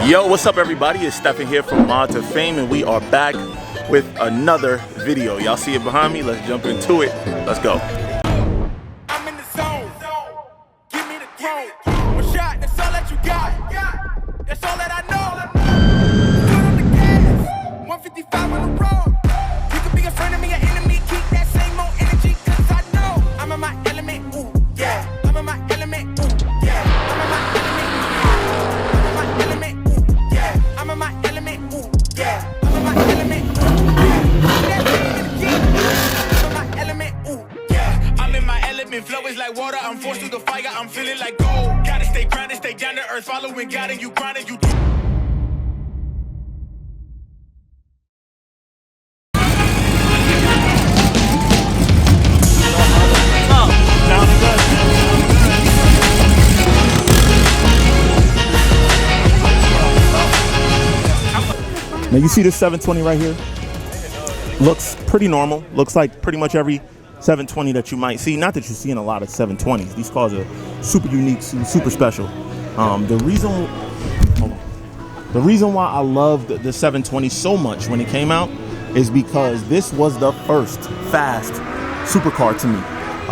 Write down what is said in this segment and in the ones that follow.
Yo, what's up everybody? It's Stephen here from Mods of Fame, and we are back with another video. Y'all see it behind me? Let's jump into it. Let's go. I'm in the zone. Give me the throne. One shot, that's all that you got. That's all that I know. Put on the gas. 155 on the road. You could be a friend of me, an enemy. Keep that same old energy, cause I know I'm in my element. Ooh, yeah. I'm in my element. Ooh, yeah. I'm in my element. I'm in my element. Ooh, yeah. I'm in my element. Ooh, yeah. I'm in my element. Ooh, yeah. I'm in my element, flow is like water. I'm forced through the fire, I'm feeling like gold. Gotta stay grounded, stay down to earth, following God, and you grinding, you do. Now you see this 720 right here? Looks pretty normal. Looks like pretty much every 720 that you might see. Not that you're seeing a lot of 720s. These cars are super unique, super special. The reason why I loved the 720 so much when it came out is because this was the first fast supercar to me.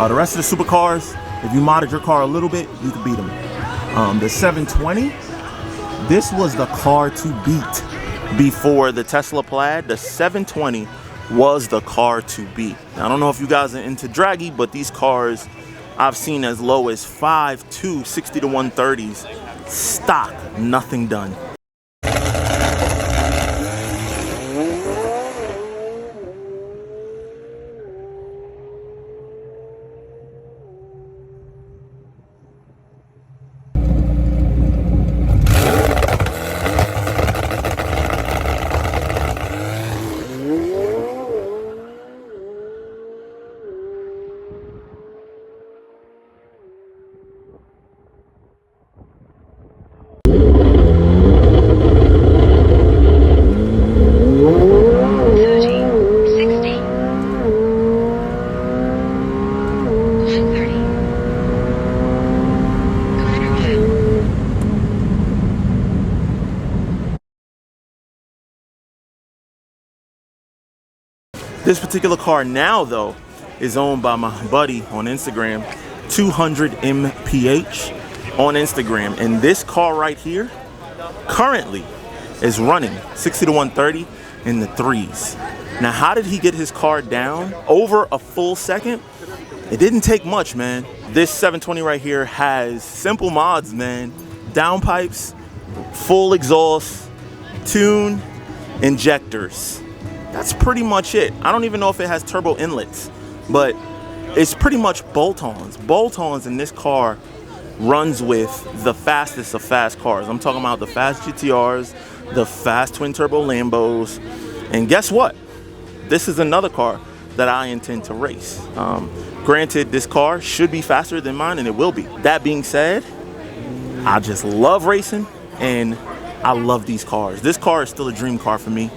The rest of the supercars, if you modded your car a little bit, you could beat them. The 720, this was the car to beat. Before the Tesla Plaid, the 720 was the car to beat. Now, I don't know if you guys are into draggy, but these cars I've seen as low as 5.2, 60 to 130s, stock, nothing done. This particular car now, though, is owned by my buddy on Instagram, 200mph on Instagram. And this car right here currently is running 60 to 130 in the threes. Now, how did he get his car down over a full second? It didn't take much, man. This 720 right here has simple mods, man. Downpipes, full exhaust, tune, injectors. That's pretty much it. I don't even know if it has turbo inlets, but it's pretty much bolt-ons. Bolt-ons in this car runs with the fastest of fast cars. I'm talking about the fast GTRs, the fast twin turbo Lambos, and guess what? This is another car that I intend to race. Granted, this car should be faster than mine, and it will be. That being said, I just love racing, and I love these cars. This car is still a dream car for me.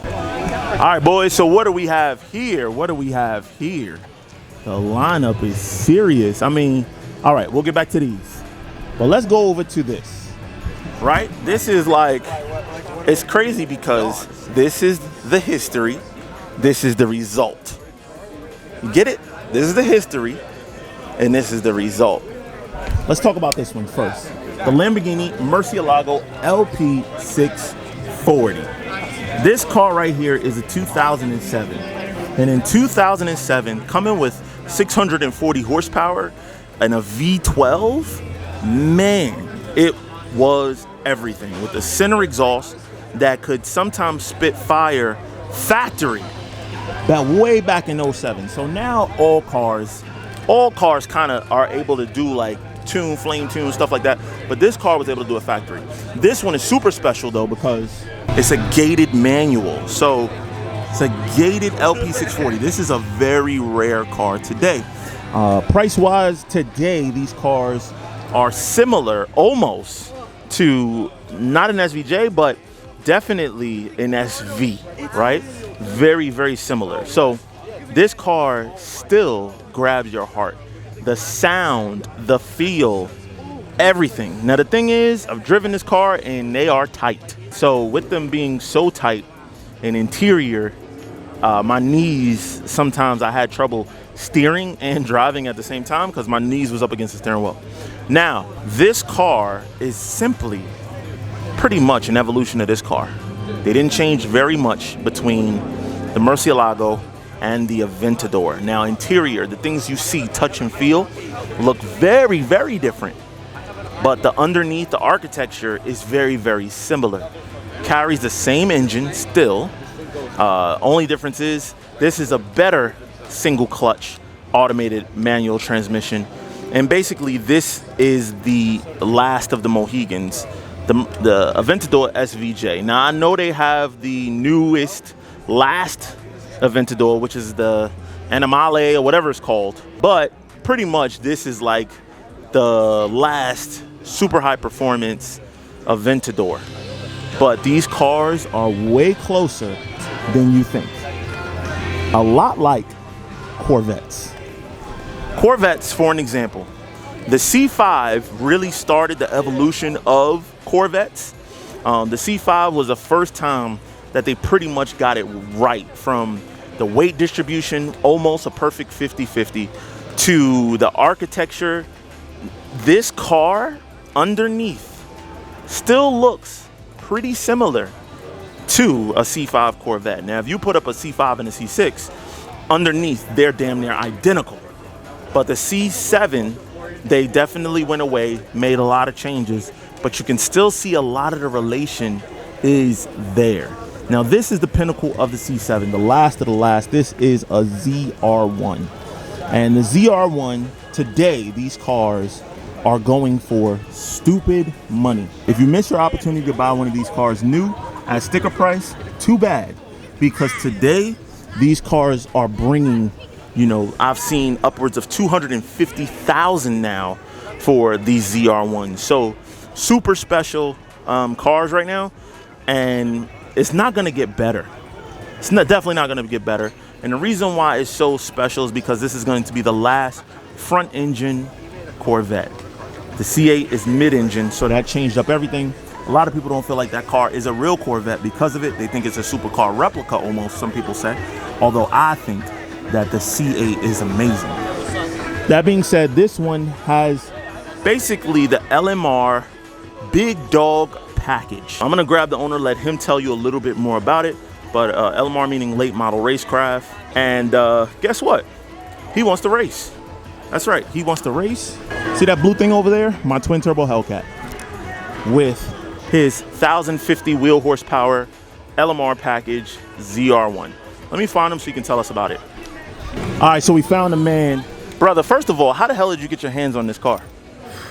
All right, boys, so what do we have here? What do we have here? The lineup is serious. I mean, all right, we'll get back to these. But let's go over to this, right? This is like, it's crazy because this is the history. This is the result. You get it? This is the history, and this is the result. Let's talk about this one first. The Lamborghini Murcielago LP640. This car right here is a 2007, and in 2007, coming with 640 horsepower and a V12, man, it was everything. With the center exhaust that could sometimes spit fire factory, that way back in 07. So now all cars kind of are able to do like tune, flame tune, stuff like that, but this car was able to do a factory. This one is super special though because it's a gated manual. So it's a gated LP640. This is a very rare car today. Price-wise, today, these cars are similar almost to, not an SVJ, but definitely an SV, right? Very, very similar. So this car still grabs your heart. The sound, the feel, everything. Now the thing is, I've driven this car and they are tight. So with them being so tight and interior, my knees, sometimes I had trouble steering and driving at the same time because my knees was up against the steering wheel. Now, this car is simply pretty much an evolution of this car. They didn't change very much between the Murcielago and the Aventador. Now, interior, the things you see, touch and feel, look very, very different. But the underneath, the architecture is very, very similar. Carries the same engine still. Only difference is this is a better single clutch automated manual transmission. And basically this is the last of the Mohegans, the Aventador SVJ. Now I know they have the newest, last Aventador, which is the Animale or whatever it's called. But pretty much this is like the last super high performance Aventador. But these cars are way closer than you think. A lot like Corvettes. Corvettes, for an example, the C5 really started the evolution of Corvettes. The C5 was the first time that they pretty much got it right, from the weight distribution, almost a perfect 50-50, to the architecture. This car underneath still looks pretty similar to a C5 Corvette. Now, if you put up a C5 and a C6, underneath, they're damn near identical. But the C7, they definitely went away, made a lot of changes, but you can still see a lot of the relation is there. Now, this is the pinnacle of the C7, the last of the last. This is a ZR1. And the ZR1, today, these cars are going for stupid money. If you miss your opportunity to buy one of these cars new at sticker price, too bad, because today these cars are bringing, you know, I've seen upwards of 250,000 now for these ZR1s. So super special cars right now, and it's not gonna get better. It's definitely not gonna get better. And the reason why it's so special is because this is going to be the last front engine Corvette. The C8 is mid-engine, so that changed up everything. A lot of people don't feel like that car is a real Corvette because of it. They think it's a supercar replica almost, some people say. Although I think that the C8 is amazing. That being said, this one has basically the LMR big dog package. I'm gonna grab the owner, let him tell you a little bit more about it. But LMR meaning late model racecraft. And guess what? He wants to race. That's right, he wants to race. See that blue thing over there? My twin turbo Hellcat with his 1050 wheel horsepower LMR package ZR1. Let me find him so you can tell us about it. All right, so we found a man. Brother, first of all, how the hell did you get your hands on this car?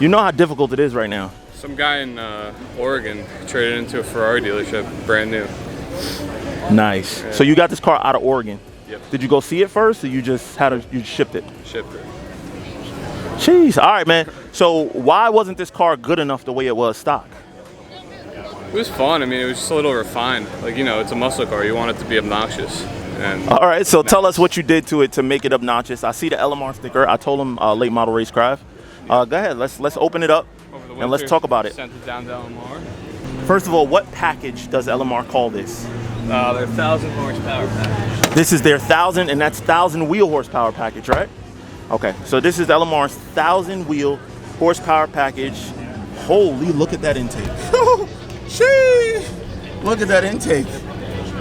You know how difficult it is right now. Some guy in Oregon traded into a Ferrari dealership, brand new. Nice. Yeah. So you got this car out of Oregon. Yep. Did you go see it first, or you just you shipped it? Shipped it. Jeez. All right, man. So why wasn't this car good enough the way it was stock? It was fun. I mean, it was just a little refined. Like, you know, it's a muscle car. You want it to be obnoxious. And all right. So tell us what you did to it to make it obnoxious. I see the LMR sticker. I told him late model racecraft. Go ahead. Let's open it up and let's talk about it. Sent it down to LMR. First of all, what package does LMR call this? Their 1000 horsepower package. This is their 1000, and that's 1000 wheel horsepower package, right? Okay, so this is LMR's 1000 wheel horsepower package. Holy, look at that intake. Sheesh. Look at that intake.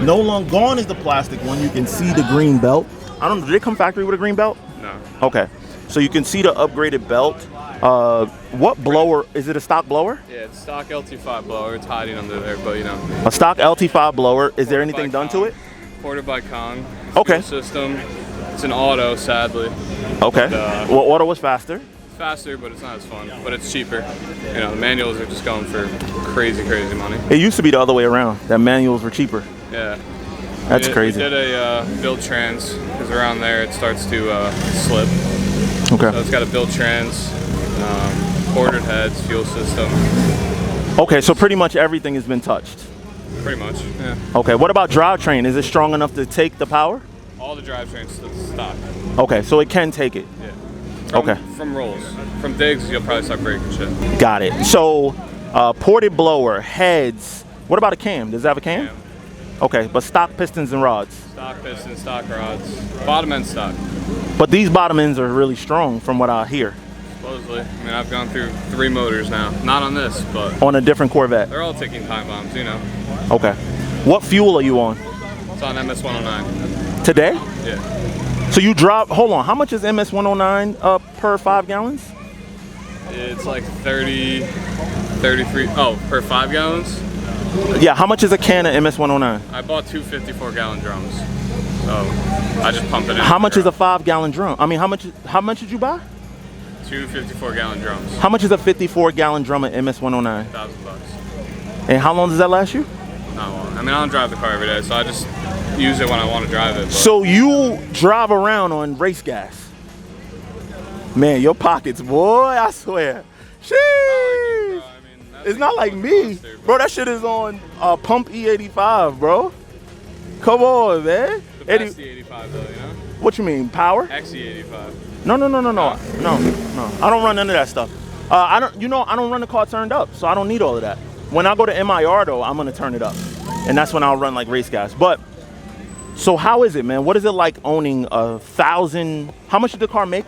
No longer gone is the plastic one. You can see the green belt. I don't know, did it come factory with a green belt? No. Okay, so you can see the upgraded belt. What blower, is it a stock blower? Yeah, it's stock LT5 blower. It's hiding under there, but you know. A stock LT5 blower. Is there anything done to it? Ported by Kong. Okay. System. It's an auto, sadly. Okay. But, well, auto was faster. Faster, but it's not as fun. But it's cheaper. You know, the manuals are just going for crazy, crazy money. It used to be the other way around. That manuals were cheaper. Yeah. That's crazy. We did a build trans, because around there it starts to slip. Okay. So it's got a build trans, quartered heads, fuel system. Okay, so pretty much everything has been touched. Pretty much, yeah. Okay, what about drivetrain? Is it strong enough to take the power? All the drivetrain's stock. Okay, so it can take it. Yeah. From rolls. From digs, you'll probably start breaking shit. Got it. So, ported blower, heads. What about a cam? Does it have a cam? Okay, but stock pistons and rods. Stock pistons, stock rods. Bottom end stock. But these bottom ends are really strong from what I hear. Supposedly. I mean, I've gone through 3 motors now. Not on this, but... On a different Corvette? They're all taking time bombs, you know. Okay. What fuel are you on? It's on MS-109. Today? Yeah. So you drop, hold on, how much is MS-109 per 5 gallons? It's like 30, 33, per 5 gallons? Yeah, how much is a can of MS-109? I bought 2 54-gallon drums. So I just pump it in. How much is a 5-gallon drum? I mean, how much did you buy? 2 54-gallon drums. How much is a 54-gallon drum of MS-109? $1,000. And how long does that last you? Not long. I mean, I don't drive the car every day, so I just use it when I want to drive it. But. So you drive around on race gas? Man, your pockets, boy, I swear. Sheesh. It's not like me. Bro, that shit is on pump E85, bro. Come on, man. The best E85 though, you know? What you mean, power? XE85. No. I don't run none of that stuff. I don't run the car turned up, so I don't need all of that. When I go to MIR though, I'm gonna turn it up. And that's when I'll run like race gas. But, so how is it, man? What is it like owning 1,000, how much did the car make?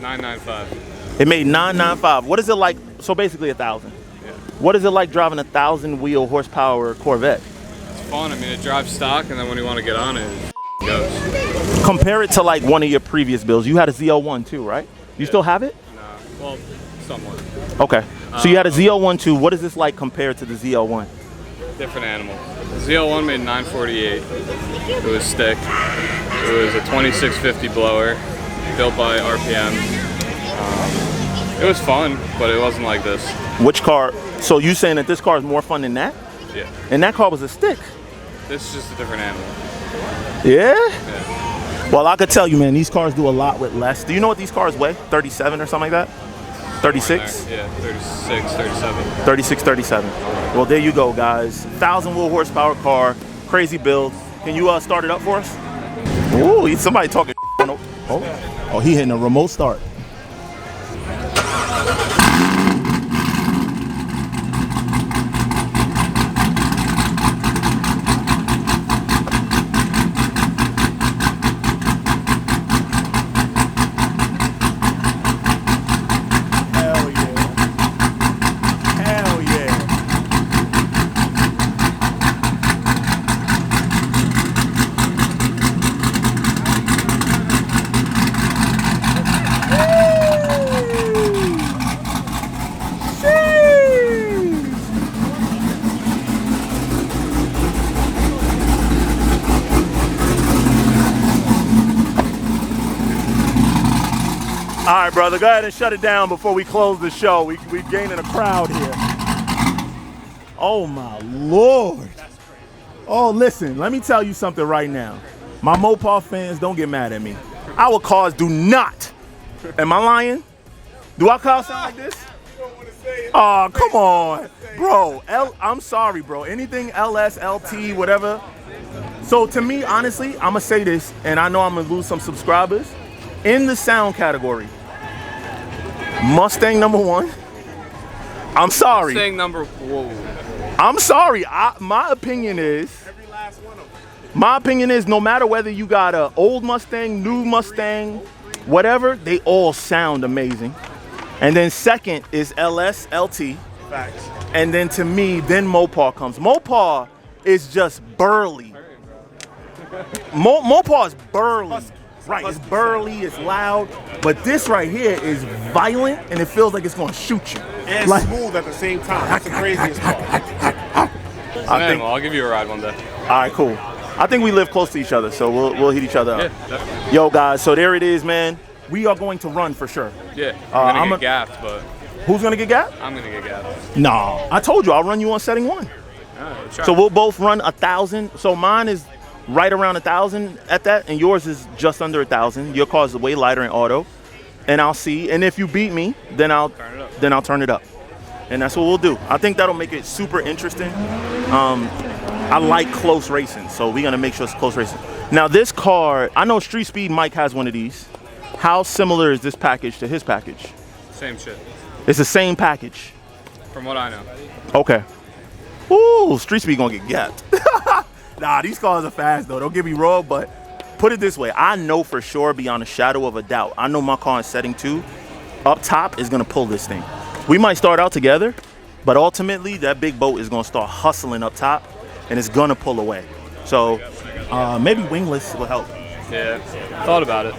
995. It made 995. What is it like, so basically 1,000. Yeah. What is it like driving a 1,000 wheel horsepower Corvette? It's fun, I mean it drives stock and then when you want to get on it, it goes. Compare it to like one of your previous builds. You had a ZR1 too, right? You still have it? No, well, somewhat. Okay, so you had a ZR1 too. What is this like compared to the ZR1? Different animal. The ZL1 made 948. It was stick. It was a 2650 blower, built by RPM. It was fun, but it wasn't like this. Which car? So you saying that this car is more fun than that? Yeah. And that car was a stick. This is just a different animal. Yeah? Yeah. Well, I could tell you, man, these cars do a lot with less. Do you know what these cars weigh? 37 or something like that? 36? Yeah, 36, 37. 36, 37. Well, there you go, guys. 1,000 wheel horsepower car, crazy build. Can you start it up for us? Ooh, somebody talking. Oh, he hitting a remote start. All right, brother, go ahead and shut it down before we close the show. We're gaining a crowd here. Oh, my Lord. Oh, listen, let me tell you something right now. My Mopar fans, don't get mad at me. Our cars do not. Am I lying? Do our cars sound like this? Oh, come on. Bro, I'm sorry, bro. Anything LS, LT, whatever. So to me, honestly, I'm going to say this, and I know I'm going to lose some subscribers. In the sound category, Mustang #1. I'm sorry. Mustang number, whoa. I'm sorry. My opinion is, no matter whether you got an old Mustang, new Mustang, whatever, they all sound amazing. And then second is LS, LT. Facts. And then to me, then Mopar comes. Mopar is just burly. Mopar is burly. Right, it's burly, it's loud, but this right here is violent and it feels like it's gonna shoot you. And like, smooth at the same time. That's the craziest part. I'll give you a ride one day. All right, cool. I think we live close to each other, so we'll hit each other up. Yeah, definitely. Yo, guys, so there it is, man. We are going to run for sure. Yeah, I'm gonna get gapped, but... Who's gonna get gapped? I'm gonna get gapped. No, I told you, I'll run you on setting 1. Right, so we'll both run 1,000. So mine is right around 1,000 at that, and yours is just under 1,000. Your car is way lighter in auto, and I'll see. And if you beat me, then I'll turn it up, and that's what we'll do. I think that'll make it super interesting. I like close racing, so we're gonna make sure it's close racing. Now this car, I know Street Speed Mike has one of these. How similar is this package to his package? Same shit, It's the same package. from what I know. Okay. Ooh, street speed gonna get gapped. Nah, these cars are fast though. Don't get me wrong, but put it this way. I know for sure, beyond a shadow of a doubt, I know my car in setting 2, up top is gonna pull this thing. We might start out together, but ultimately that big boat is gonna start hustling up top and it's gonna pull away. So maybe wingless will help. Yeah, thought about it.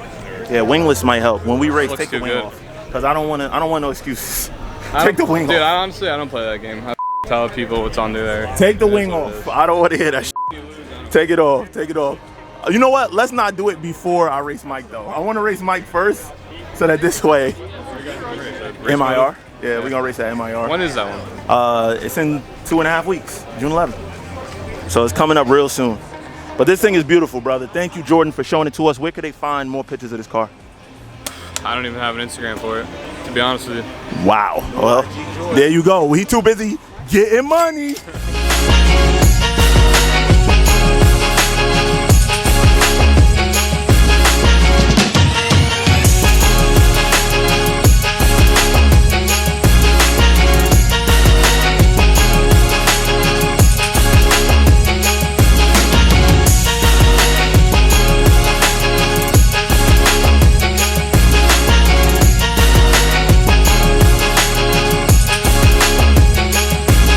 Yeah, wingless might help. When we race, Looks take the too wing good. off. Cause I don't want no excuses. Take the wing Dude, off. honestly, I don't play that game. I tell people what's on there. Take the It is wing what it off. is. I don't want to hear that shit. Take it off. Take it off. You know what? Let's not do it before I race Mike though. I want to race Mike first, so that this way. MIR. Yeah, we're gonna race at MIR. When is that one? It's in 2.5 weeks, June 11th. So it's coming up real soon. But this thing is beautiful, brother. Thank you, Jordan, for showing it to us. Where could they find more pictures of this car? I don't even have an Instagram for it, to be honest with you. Wow. Well, there you go. He too busy getting money.